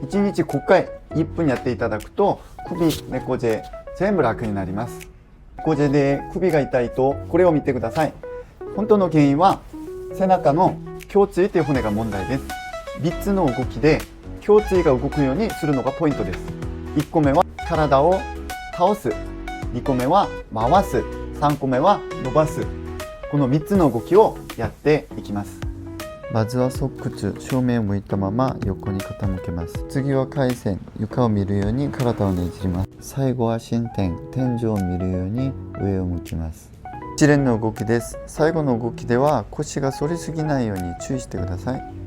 1日5回1分やっていただくと首、猫背全部楽になります。猫背で首が痛いとこれを見てください。本当の原因は背中の胸椎という骨が問題です。3つの動きで胸椎が動くようにするのがポイントです。1個目は体を倒す、2個目は回す、3個目は伸ばす。この3つの動きをやっていきます。まずは側屈、正面を向いたまま横に傾けます。次は回旋、床を見るように体をねじります。最後は伸展、天井を見るように上を向きます。一連の動きです。最後の動きでは腰が反りすぎないように注意してください。